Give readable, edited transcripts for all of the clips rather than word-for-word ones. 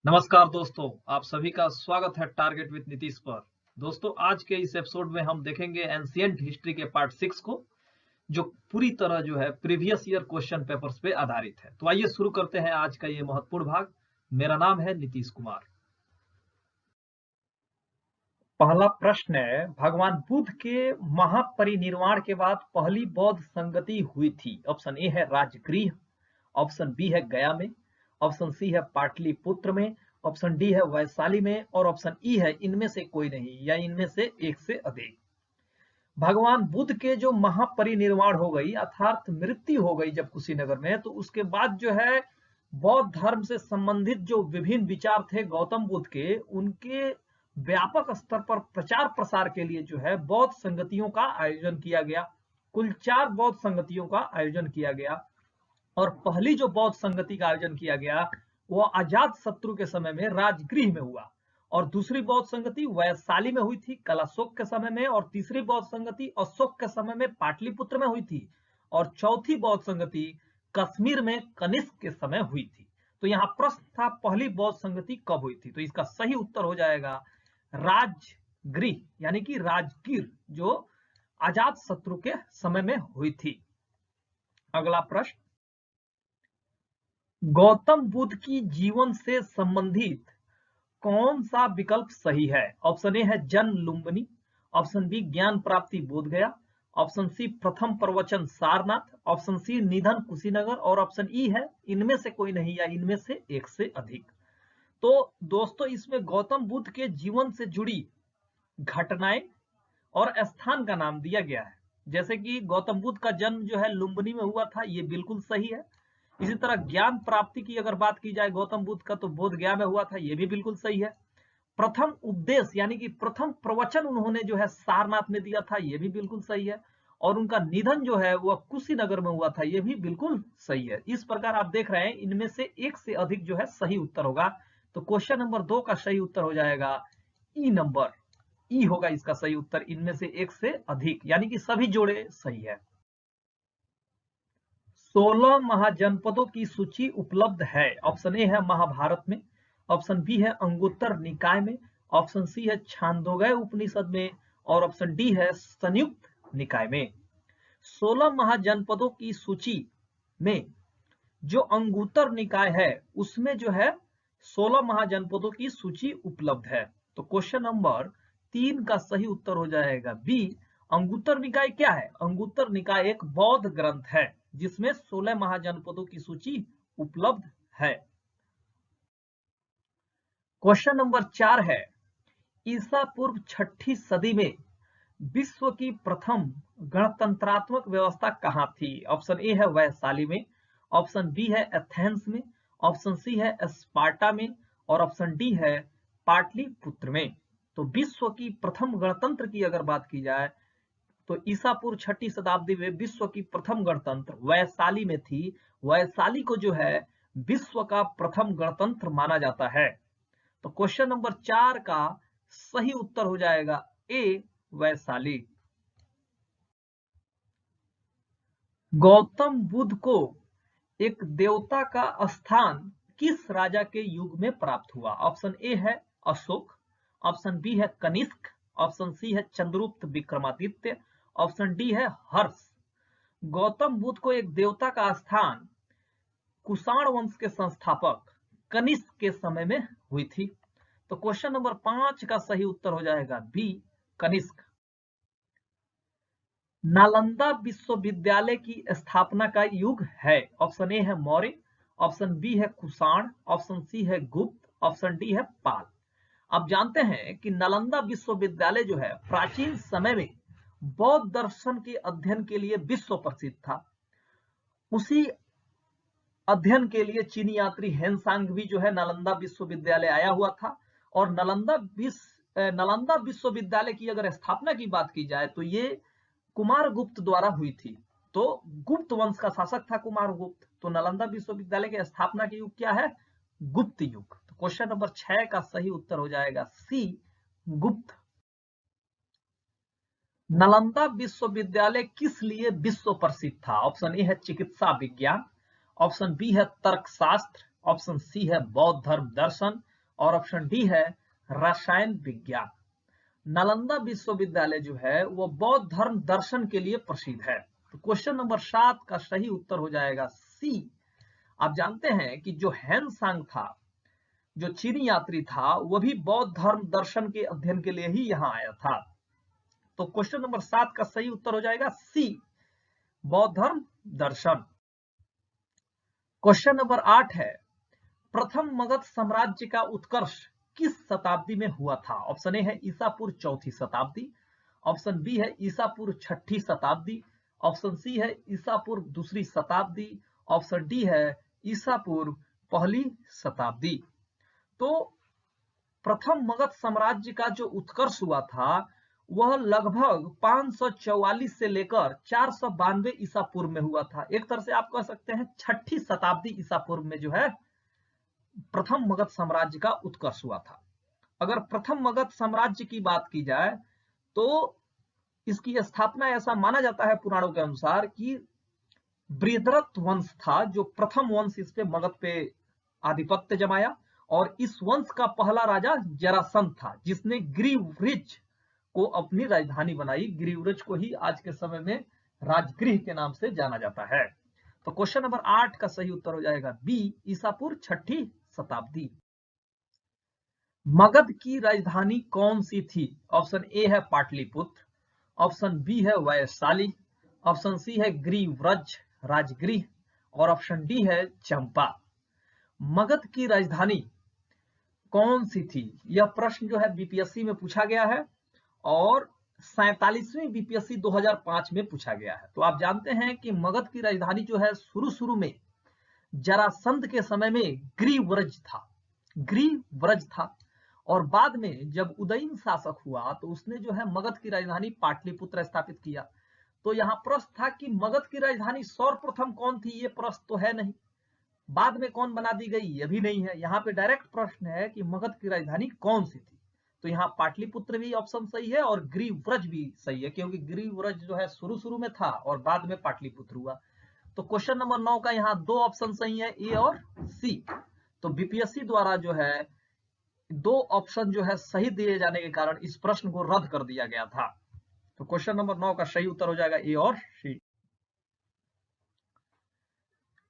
नमस्कार दोस्तों, आप सभी का स्वागत है टारगेट विद नीतीश पर। दोस्तों, आज के इस एपिसोड में हम देखेंगे एंशिएंट हिस्ट्री के पार्ट 6 को, जो पूरी तरह जो है प्रीवियस ईयर क्वेश्चन पेपर्स पे आधारित है। तो आइए शुरू करते हैं आज का ये महत्वपूर्ण भाग। मेरा नाम है नीतीश कुमार। पहला प्रश्न है, भगवान बुद्ध के महापरिनिर्वाण के बाद पहली बौद्ध संगति हुई थी। ऑप्शन ए है राजगृह, ऑप्शन बी है गया में, ऑप्शन सी है पाटलिपुत्र में, ऑप्शन डी है वैशाली में और ऑप्शन ई है इनमें से कोई नहीं या इनमें से एक से अधिक। भगवान बुद्ध के जो महापरिनिर्वाण हो गई अर्थात मृत्यु हो गई जब कुशीनगर में, तो उसके बाद जो है बौद्ध धर्म से संबंधित जो विभिन्न विचार थे गौतम बुद्ध के, उनके व्यापक स्तर पर प्रचार प्रसार के लिए जो है बौद्ध संगतियों का आयोजन किया गया। कुल 4 बौद्ध संगतियों का आयोजन किया गया और पहली जो बौद्ध संगति का आयोजन किया गया वो अजात शत्रु के समय में राजगृह में हुआ और दूसरी बौद्ध संगति वैशाली में हुई थी कलाशोक के समय में, और तीसरी बौद्ध संगति अशोक के समय में पाटलिपुत्र में हुई थी और चौथी बौद्ध संगति कश्मीर में कनिष्क के समय हुई थी। तो यहाँ प्रश्न था पहली बौद्ध संगति कब हुई थी, तो इसका सही उत्तर हो जाएगा राजगृह यानी कि राजगीर, जो अजात शत्रु के समय में हुई थी। अगला प्रश्न, गौतम बुद्ध की जीवन से संबंधित कौन सा विकल्प सही है? ऑप्शन ए है जन्म लुम्बिनी, ऑप्शन बी ज्ञान प्राप्ति बोध गया, ऑप्शन सी प्रथम प्रवचन सारनाथ, ऑप्शन सी निधन कुशीनगर और ऑप्शन ई है इनमें से कोई नहीं या इनमें से एक से अधिक। तो दोस्तों, इसमें गौतम बुद्ध के जीवन से जुड़ी घटनाएं और स्थान का नाम दिया गया है। जैसे कि गौतम बुद्ध का जन्म जो है लुम्बिनी में हुआ था, ये बिल्कुल सही है। इसी तरह ज्ञान प्राप्ति की अगर बात की जाए गौतम बुद्ध का, तो बोध गया में हुआ था, ये भी बिल्कुल सही है। प्रथम उपदेश यानी कि प्रथम प्रवचन उन्होंने जो है सारनाथ में दिया था, ये भी बिल्कुल सही है। और उनका निधन जो है वह कुशीनगर में हुआ था, ये भी बिल्कुल सही है। इस प्रकार आप देख रहे हैं इनमें से एक से अधिक जो है सही उत्तर होगा। तो क्वेश्चन नंबर 2 का सही उत्तर हो जाएगा ई नंबर, ई होगा इसका सही उत्तर, इनमें से एक से अधिक यानी कि सभी जोड़े सही है। 16 महाजनपदों की सूची उपलब्ध है। ऑप्शन ए है महाभारत में, ऑप्शन बी है अंगुत्तर निकाय में, ऑप्शन सी है छांदोग्य उपनिषद में और ऑप्शन डी है संयुक्त निकाय में। 16 महाजनपदों की सूची में जो अंगुत्तर निकाय है उसमें जो है 16 महाजनपदों की सूची उपलब्ध है। तो क्वेश्चन नंबर 3 का सही उत्तर हो जाएगा बी। अंगुत्तर निकाय क्या है? अंगुत्तर निकाय एक बौद्ध ग्रंथ है जिसमें 16 महाजनपदों की सूची उपलब्ध है। क्वेश्चन नंबर 4 है, ईसा पूर्व 6ठी सदी में विश्व की प्रथम गणतंत्रात्मक व्यवस्था कहां थी? ऑप्शन ए है वैशाली में, ऑप्शन बी है एथेंस में, ऑप्शन सी है स्पार्टा में और ऑप्शन डी है पाटलिपुत्र में। तो विश्व की प्रथम गणतंत्र की अगर बात की जाए तो ईसा पूर्व 6ठी शताब्दी में विश्व की प्रथम गणतंत्र वैशाली में थी। वैशाली को जो है विश्व का प्रथम गणतंत्र माना जाता है। तो क्वेश्चन नंबर 4 का सही उत्तर हो जाएगा ए वैशाली। गौतम बुद्ध को एक देवता का स्थान किस राजा के युग में प्राप्त हुआ? ऑप्शन ए है अशोक, ऑप्शन बी है कनिष्क, ऑप्शन सी है चंद्रगुप्त विक्रमादित्य, ऑप्शन डी है हर्ष। गौतम बुद्ध को एक देवता का स्थान कुषाण वंश के संस्थापक कनिष्क के समय में हुई थी। तो क्वेश्चन नंबर 5 का सही उत्तर हो जाएगा बी कनिष्क। नालंदा विश्वविद्यालय की स्थापना का युग है। ऑप्शन ए है मौर्य, ऑप्शन बी है कुषाण, ऑप्शन सी है गुप्त, ऑप्शन डी है पाल। आप जानते हैं कि नालंदा विश्वविद्यालय जो है प्राचीन समय में बौद्ध दर्शन के अध्ययन के लिए विश्व प्रसिद्ध था। उसी अध्ययन के लिए चीनी यात्री हेनसांग भी जो है नालंदा विश्वविद्यालय आया हुआ था। और नालंदा विश्वविद्यालय की अगर स्थापना की बात की जाए तो ये कुमार गुप्त द्वारा हुई थी। तो गुप्त वंश का शासक था कुमार गुप्त। तो नालंदा विश्वविद्यालय की स्थापना के युग क्या है? गुप्त युग। तो क्वेश्चन नंबर 6 का सही उत्तर हो जाएगा सी गुप्त। नालंदा विश्वविद्यालय किस लिए विश्व प्रसिद्ध था? ऑप्शन ए है चिकित्सा विज्ञान, ऑप्शन बी है तर्कशास्त्र, ऑप्शन सी है बौद्ध धर्म दर्शन, और ऑप्शन डी है रसायन विज्ञान। नालंदा विश्वविद्यालय जो है वो बौद्ध धर्म दर्शन के लिए प्रसिद्ध है। तो क्वेश्चन नंबर 7 का सही उत्तर हो जाएगा सी। आप जानते हैं कि जो हैंसांग था, जो चीनी यात्री था, वह भी बौद्ध धर्म दर्शन के अध्ययन के लिए ही यहाँ आया था। तो क्वेश्चन नंबर 7 का सही उत्तर हो जाएगा सी, बौद्ध धर्म दर्शन। क्वेश्चन नंबर 8 है, प्रथम मगध साम्राज्य का उत्कर्ष किस शताब्दी में हुआ था? ऑप्शन ए है ईसा पूर्व 4वीं शताब्दी, ऑप्शन बी है ईसा पूर्व 6वीं शताब्दी, ऑप्शन सी है ईसा पूर्व 2री शताब्दी, ऑप्शन डी है ईसा पूर्व 1ली शताब्दी। तो प्रथम मगध साम्राज्य का जो उत्कर्ष हुआ था वह लगभग 544 से लेकर 492 ईसा पूर्व में हुआ था। एक तरह से आप कह सकते हैं 6ठी शताब्दी ईसा पूर्व में जो है प्रथम मगध साम्राज्य का उत्कर्ष हुआ था। अगर प्रथम मगध साम्राज्य की बात की जाए तो इसकी स्थापना ऐसा माना जाता है पुराणों के अनुसार कि बृहद्रथ वंश था जो प्रथम वंश इस पे मगध पे आधिपत्य जमाया, और इस वंश का पहला राजा जरासंध था जिसने ग्रीवृज को अपनी राजधानी बनाई। ग्रीवृज को ही आज के समय में राजगृह के नाम से जाना जाता है। तो क्वेश्चन नंबर 8 का सही उत्तर हो जाएगा बी, ईसा पूर्व 6ठी शताब्दी। मगध की राजधानी कौन सी थी? ऑप्शन ए है पाटलिपुत्र, ऑप्शन बी है वैशाली, ऑप्शन सी है ग्रीवव्रज राजगृह, और ऑप्शन डी है चंपा। मगध की राजधानी कौन सी थी? यह प्रश्न जो है बीपीएससी में पूछा गया है और 47वीं बीपीएससी 2005 में पूछा गया है। तो आप जानते हैं कि मगध की राजधानी जो है शुरू में जरासंध के समय में ग्रीवव्रज था, और बाद में जब उदयन शासक हुआ तो उसने जो है मगध की राजधानी पाटलिपुत्र स्थापित किया। तो यहाँ प्रश्न था कि मगध की राजधानी सर्वप्रथम कौन थी, ये प्रश्न तो है नहीं, बाद में कौन बना दी गई ये भी नहीं है। यहाँ पे डायरेक्ट प्रश्न है कि मगध की राजधानी कौन सी थी। तो यहाँ पाटलिपुत्र भी ऑप्शन सही है और ग्रीवव्रज भी सही है, क्योंकि ग्रीवव्रज जो है शुरू में था और बाद में पाटलिपुत्र हुआ। तो क्वेश्चन नंबर 9 का यहाँ 2 ऑप्शन सही है, ए और सी। तो बीपीएससी द्वारा जो है 2 ऑप्शन जो है सही दिए जाने के कारण इस प्रश्न को रद्द कर दिया गया था। तो क्वेश्चन नंबर 9 का सही उत्तर हो जाएगा ए और सी।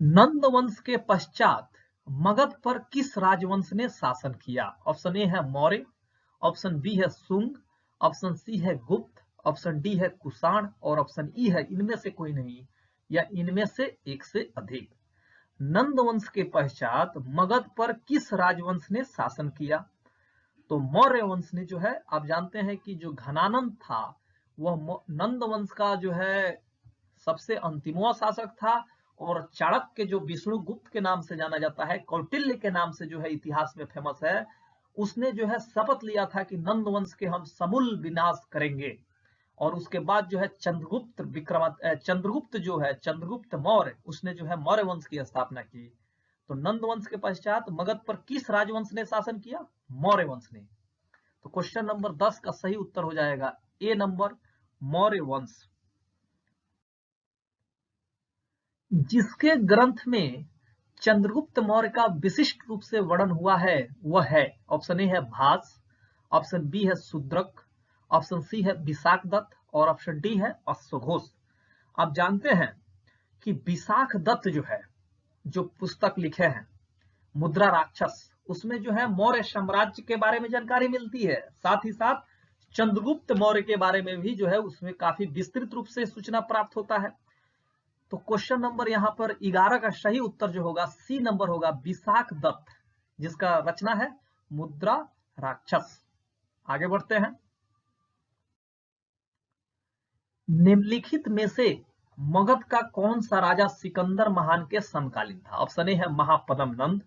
नंद वंश के पश्चात मगध पर किस राजवंश ने शासन किया? ऑप्शन ए है मौर्य, ऑप्शन बी है शुंग, ऑप्शन सी है गुप्त, ऑप्शन डी है कुषाण, और ऑप्शन ई है इनमें से कोई नहीं या इनमें से एक से अधिक। नंद वंश के पश्चात मगध पर किस राजवंश ने शासन किया? तो मौर्य वंश ने जो है, आप जानते हैं कि जो घनानंद था वह नंद वंश का जो है सबसे अंतिमवा शासक था, और चाणक्य जो विष्णुगुप्त के नाम से जाना जाता है, कौटिल्य के नाम से जो है इतिहास में फेमस है, उसने जो है शपथ लिया था कि नंद वंश के हम समूल विनाश करेंगे। और उसके बाद जो है चंद्रगुप्त मौर्य, उसने जो है मौर्य वंश की स्थापना की। तो नंद वंश के पश्चात मगध पर किस राजवंश ने शासन किया? मौर्य वंश ने। तो क्वेश्चन नंबर 10 का सही उत्तर हो जाएगा ए नंबर, मौर्य वंश। जिसके ग्रंथ में चंद्रगुप्त मौर्य का विशिष्ट रूप से वर्णन हुआ है वह है, ऑप्शन ए है भास, ऑप्शन बी है शूद्रक, ऑप्शन सी है विशाख दत्त, और ऑप्शन डी है अश्वघोष। आप जानते हैं कि विशाख दत्त जो है, जो पुस्तक लिखे हैं मुद्रा राक्षस, उसमें जो है मौर्य साम्राज्य के बारे में जानकारी मिलती है, साथ ही साथ चंद्रगुप्त मौर्य के बारे में भी जो है उसमें काफी विस्तृत रूप से सूचना प्राप्त होता है। तो क्वेश्चन नंबर यहाँ पर 11 का सही उत्तर जो होगा सी नंबर होगा, विशाख दत्त, जिसका रचना है मुद्रा राक्षस। आगे बढ़ते हैं। निम्नलिखित में से मगध का कौन सा राजा सिकंदर महान के समकालीन था? ऑप्शन ए है महापद्म नंद,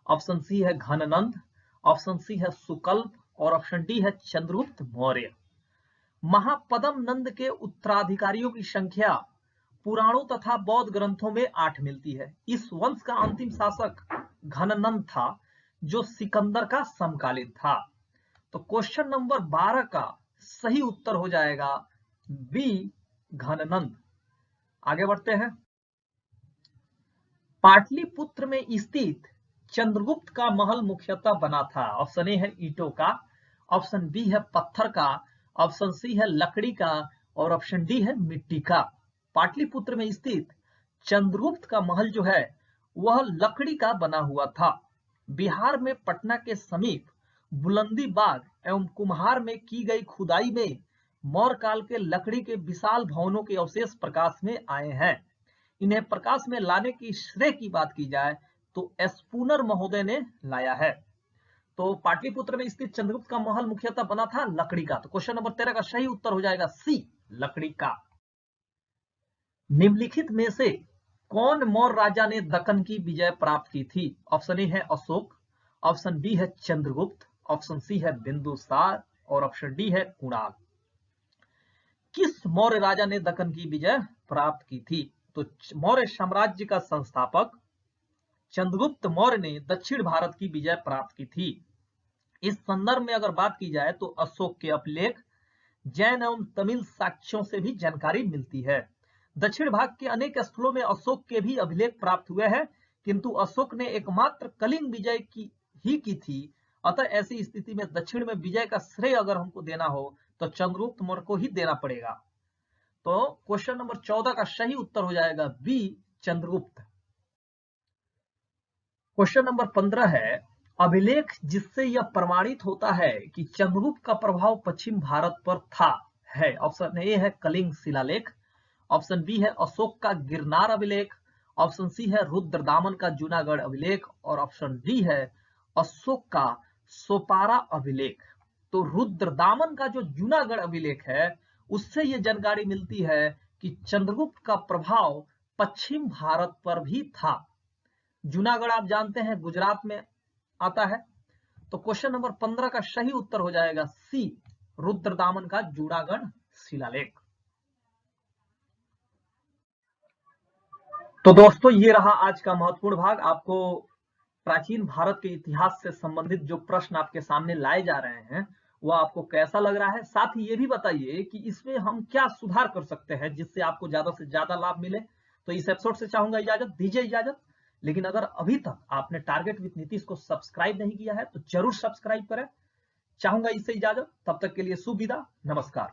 ऑप्शन सी है घननंद, ऑप्शन सी है सुकल्प, और ऑप्शन डी है चंद्रगुप्त मौर्य। महापद्म नंद के उत्तराधिकारियों की संख्या पुराणों तथा बौद्ध ग्रंथों में 8 मिलती है। इस वंश का अंतिम शासक घननंद था जो सिकंदर का समकालीन था। तो क्वेश्चन नंबर 12 का सही उत्तर हो जाएगा बी, घननंद। आगे बढ़ते हैं। पाटलिपुत्र में स्थित चंद्रगुप्त का महल मुख्यतः बना था? ऑप्शन ए है ईंटों का, ऑप्शन बी है पत्थर का, ऑप्शन सी है लकड़ी का और ऑप्शन डी है मिट्टी का। पाटलिपुत्र में स्थित चंद्रगुप्त का महल जो है वह लकड़ी का बना हुआ था। बिहार में पटना के समीप बुलंदी बाग एवं कुम्हार में की गई खुदाई में मौर्य काल के लकड़ी के विशाल भवनों के अवशेष प्रकाश में आए हैं। इन्हें प्रकाश में लाने की श्रेय की बात की जाए तो स्पूनर महोदय ने लाया है। तो पाटलिपुत्र में स्थित चंद्रगुप्त का महल मुख्यतः बना था लकड़ी का। तो क्वेश्चन नंबर 13 का सही उत्तर हो जाएगा सी, लकड़ी का। निम्नलिखित में से कौन मौर्य राजा ने दक्कन की विजय प्राप्त की थी? ऑप्शन ए है अशोक, ऑप्शन बी है चंद्रगुप्त, ऑप्शन सी है बिंदुसार और ऑप्शन डी है कुणाल। किस मौर्य राजा ने दक्कन की विजय प्राप्त की थी? तो मौर्य साम्राज्य का संस्थापक चंद्रगुप्त मौर्य ने दक्षिण भारत की विजय प्राप्त की थी। इस संदर्भ में अगर बात की जाए तो अशोक के अभिलेख, जैन एवं तमिल साक्ष्यों से भी जानकारी मिलती है। दक्षिण भाग के अनेक स्थलों में अशोक के भी अभिलेख प्राप्त हुए हैं, किंतु अशोक ने एकमात्र कलिंग विजय की थी। अतः ऐसी स्थिति में दक्षिण में विजय का श्रेय अगर हमको देना हो तो चंद्रगुप्त मौर्य को ही देना पड़ेगा। तो क्वेश्चन नंबर 14 का सही उत्तर हो जाएगा बी, चंद्रगुप्त। क्वेश्चन नंबर 15 है, अभिलेख जिससे यह प्रमाणित होता है कि चंद्रगुप्त का प्रभाव पश्चिम भारत पर था है। ऑप्शन ए है कलिंग शिलालेख, ऑप्शन बी है अशोक का गिरनार अभिलेख, ऑप्शन सी है रुद्रदामन का जूनागढ़ अभिलेख और ऑप्शन डी है अशोक का सोपारा अभिलेख। तो रुद्रदामन का जो जूनागढ़ अभिलेख है उससे यह जानकारी मिलती है कि चंद्रगुप्त का प्रभाव पश्चिम भारत पर भी था। जूनागढ़ आप जानते हैं गुजरात में आता है। तो क्वेश्चन नंबर 15 का सही उत्तर हो जाएगा सी, रुद्रदामन का जूनागढ़ शिलालेख। तो दोस्तों ये रहा आज का महत्वपूर्ण भाग। आपको प्राचीन भारत के इतिहास से संबंधित जो प्रश्न आपके सामने लाए जा रहे हैं वो आपको कैसा लग रहा है, साथ ही ये भी बताइए कि इसमें हम क्या सुधार कर सकते हैं जिससे आपको ज्यादा से ज्यादा लाभ मिले। तो इस एपिसोड से चाहूंगा इजाजत, दीजिए इजाजत। लेकिन अगर अभी तक आपने टारगेट विद नीतीश को सब्सक्राइब नहीं किया है तो जरूर सब्सक्राइब करें। चाहूंगा इससे इजाजत, तब तक के लिए शुभ विदा, नमस्कार।